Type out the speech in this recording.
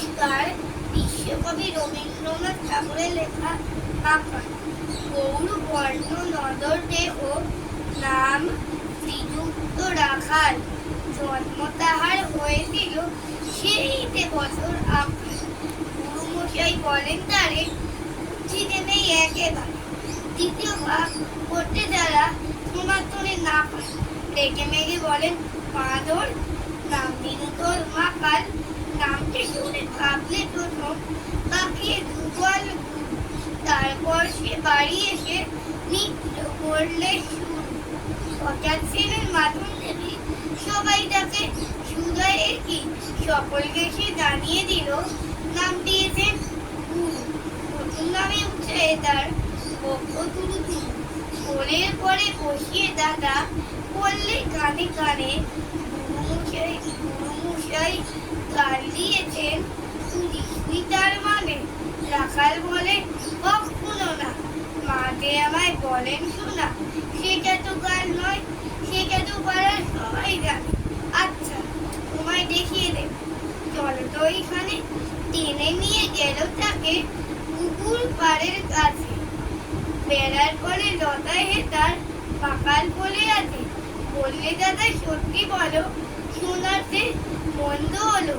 নমস্কার। বিশ্বকবি রবীন্দ্রনাথ ঠাকুরের লেখা আঁকা। গৌর বর্ণ নদর দেহ, নাম শ্রীযুক্ত রাখাল। জন্ম তাহার হয়েছিল সেইতে বছর আকাল। গুরুমশাই বলেন তারে উঠিতে নেই একেবারে। দ্বিতীয় ভাগ করতে যারা সমান্তরে না পায়, রেগে মেগে বলেন বাঁদর। নাম দিল তোর মাকাল। নামটি শুনে ভাবলে প্রথম পাকিয়ে দুবল, তারপর সে বাড়ি এসে নৃত্য করলে শুরু। হঠাৎ ছিলেন মাতন দেবী, সবাই তাকে সুদয়ের কি, সকলকে সে জানিয়ে দিল নাম দিয়েছেন গুরু। নতুন নামে উঠে তার বক্ষ তুরু তুরু। কোলের পরে বসিয়ে দাদা বললে কানে কানে, গুরুমশাই গাল দিয়েছেন তুই তার মানে। রাখাল বলে কখনো না, মাঠে আমায় বলেন শোনা। সেটা তো গাল নয়, সেটা তো পাড়ার সবাই জানে। আচ্ছা তোমায় দেখিয়ে দেব, চলো তো এখানে। টেনে নিয়ে গেল তাকে পুকুর পাড়ের কাছে। বেড়ার পরে লতায় হেতার পাকাল বলে আছে। বললে দাদা সত্যি বলো, শোনাতে মন্দ হলো?